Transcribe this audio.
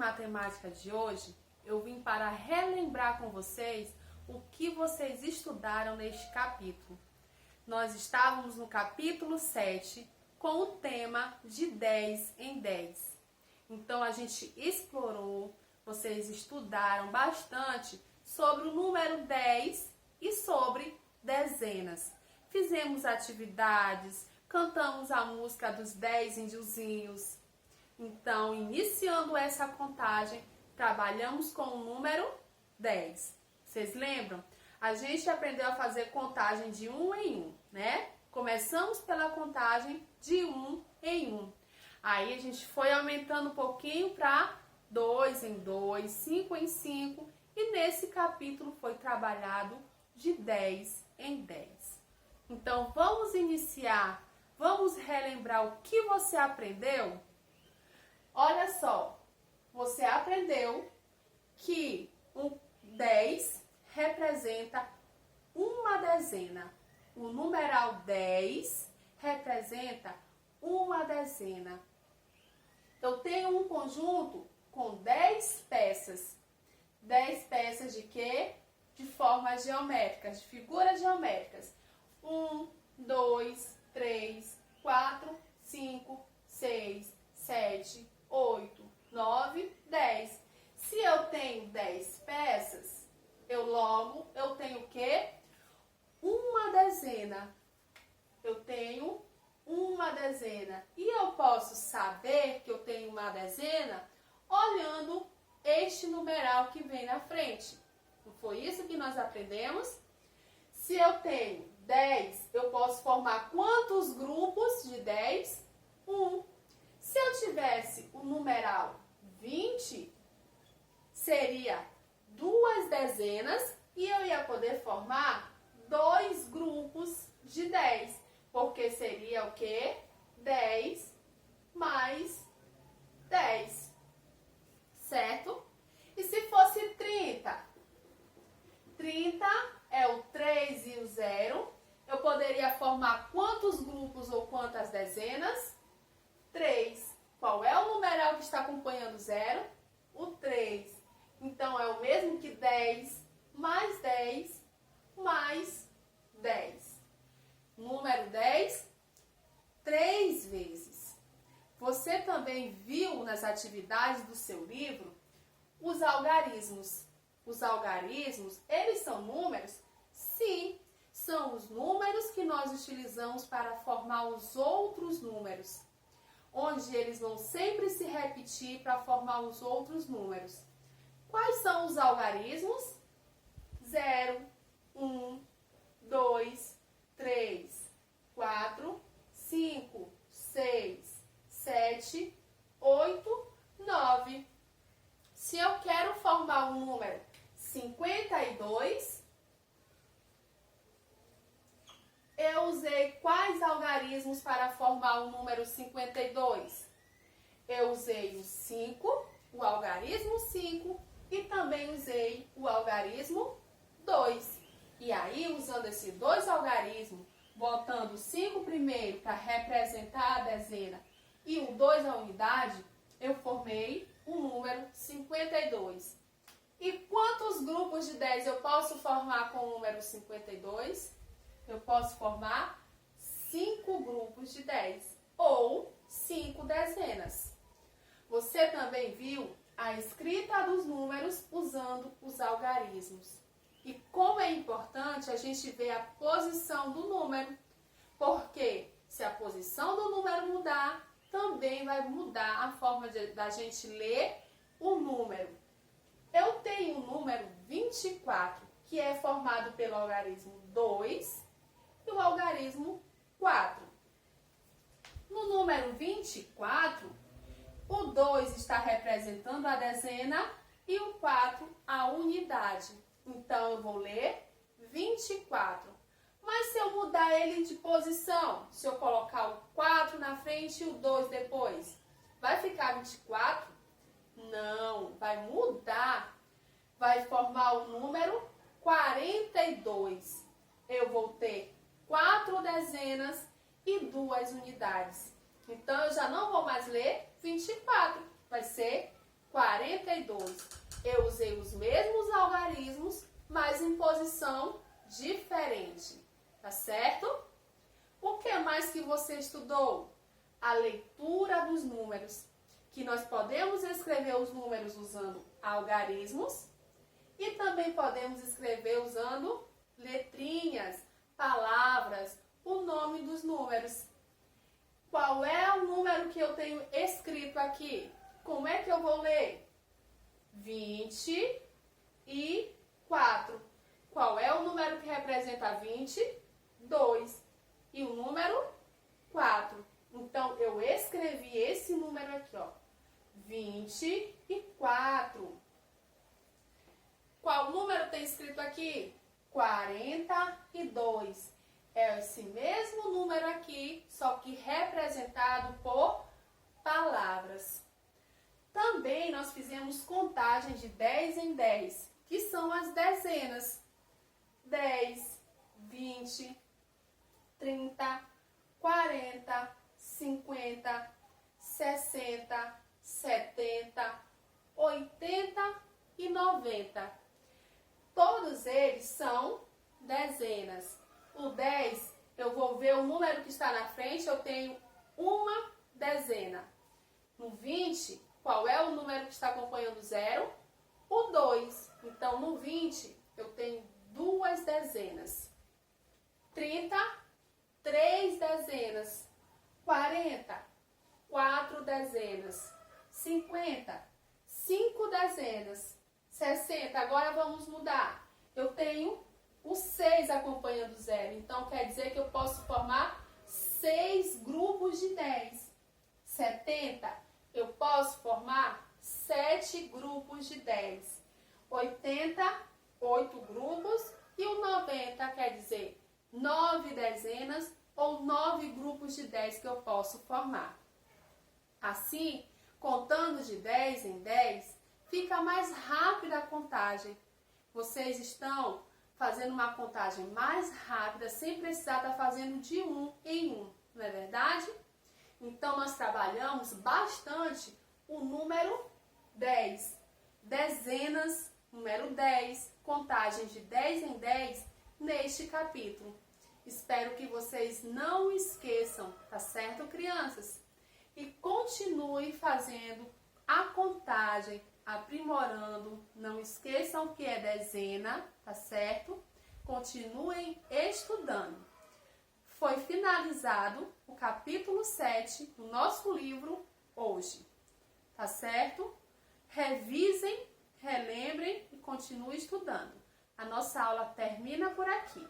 matemática de hoje, eu vim para relembrar com vocês o que vocês estudaram neste capítulo. Nós estávamos no capítulo 7 com o tema de 10 em 10. Então a gente explorou, vocês estudaram bastante sobre o número 10 e sobre dezenas. Fizemos atividades, cantamos a música dos 10 índiozinhos. Então, iniciando essa contagem, trabalhamos com o número 10. Vocês lembram? A gente aprendeu a fazer contagem de 1 em 1, né? Começamos pela contagem de 1 em 1. Aí a gente foi aumentando um pouquinho para 2 em 2, 5 em 5. E nesse capítulo foi trabalhado de 10 em 10. Então, vamos iniciar, vamos relembrar o que você aprendeu? Olha só, você aprendeu que o 10 representa uma dezena. O numeral 10 representa uma dezena. Eu tenho um conjunto com 10 peças. 10 peças de quê? De formas geométricas, de figuras geométricas. 1, 2, 3, 4, 5, 6, 7, 8, 9, 10. Se eu tenho 10 peças, eu tenho o quê? Uma dezena. Eu tenho uma dezena. E eu posso saber que eu tenho uma dezena olhando este numeral que vem na frente. Não foi isso que nós aprendemos? Se eu tenho 10, eu posso formar quantos grupos de 10? 1. Se eu tivesse o numeral 20, seria duas dezenas e eu ia poder formar 2 grupos de 10. Porque seria o quê? 10 mais 10. Certo? E se fosse 30? 30 é o 3 e o 0. Eu poderia formar quantos grupos ou quantas dezenas? 3. Qual é o numeral que está acompanhando o 0? O 3. Então, é o mesmo que 10 mais 10 mais 10. Número 10, 3 vezes. Você também viu nas atividades do seu livro os algarismos. Os algarismos, eles são números? Sim, são os números que nós utilizamos para formar os outros números, onde eles vão sempre se repetir para formar os outros números. Quais são os algarismos? 0, 1, 2, 3, 4, 5, 6, 7, 8, 9. Se eu quero formar um número 52, eu usei quais algarismos para formar o número 52? Eu usei o 5, o algarismo 5, e também usei o algarismo 2. E aí, usando esses dois algarismos, botando o 5 primeiro para representar a dezena e o 2 a unidade, eu formei o número 52. E quantos grupos de 10 eu posso formar com o número 52? Eu posso formar 5 grupos de 10 ou 5 dezenas. Você também viu a escrita dos números usando os algarismos. E como é importante a gente ver a posição do número, porque se a posição do número mudar, também vai mudar a forma da gente ler o número. Eu tenho o número 24, que é formado pelo algarismo 2 e o algarismo 4. No número 24, o 2 está representando a dezena e o 4 a unidade. Então, eu vou ler 24. Mas se eu mudar ele de posição, se eu colocar o 4 na frente e o 2 depois, vai ficar 24? Não, vai mudar. Vai formar o número 42. Eu vou ter 4 dezenas e 2 unidades. Então, eu já não vou mais ler 24. Vai ser 42. Eu usei os mesmos algarismos, mas em posição diferente, tá certo? O que mais que você estudou? A leitura dos números, que nós podemos escrever os números usando algarismos e também podemos escrever usando letrinhas, palavras, o nome dos números. Qual é o número que eu tenho escrito aqui? Como é que eu vou ler? 24. Qual é o número que representa 20? 2. E o número 4. Então, eu escrevi esse número aqui, ó. 24. Qual número tem escrito aqui? 42. É esse mesmo número aqui, só que representado por palavras. Também nós fizemos contagem de 10 em 10, que são as dezenas. 10, 20, 30, 40, 50, 60, 70, 80 e 90. Todos eles são dezenas. O 10, eu vou ver o número que está na frente, eu tenho uma dezena. No 20, qual é o número que está acompanhando o 0? O 2. Então, no 20, eu tenho duas dezenas. 30, 3 dezenas. 40, 4 dezenas. 50, 5 dezenas. 60, agora vamos mudar. Eu tenho o 6 acompanhando o 0. Então, quer dizer que eu posso formar 6 grupos de 10. 70, eu posso formar 7 grupos de 10. 80, 8 grupos. E o 90 quer dizer 9 dezenas ou 9 grupos de 10 que eu posso formar. Assim, contando de 10 em 10, fica mais rápida a contagem. Vocês estão fazendo uma contagem mais rápida, sem precisar estar fazendo de 1 em 1, não é verdade? Então, nós trabalhamos bastante o número 10. Dezenas, número 10, contagem de 10 em 10 neste capítulo. Espero que vocês não esqueçam, tá certo, crianças? E continue fazendo a contagem, aprimorando. Não esqueçam que é dezena, tá certo? Continuem estudando. Foi finalizado o capítulo 7 do nosso livro hoje, tá certo? Revisem, relembrem e continuem estudando. A nossa aula termina por aqui.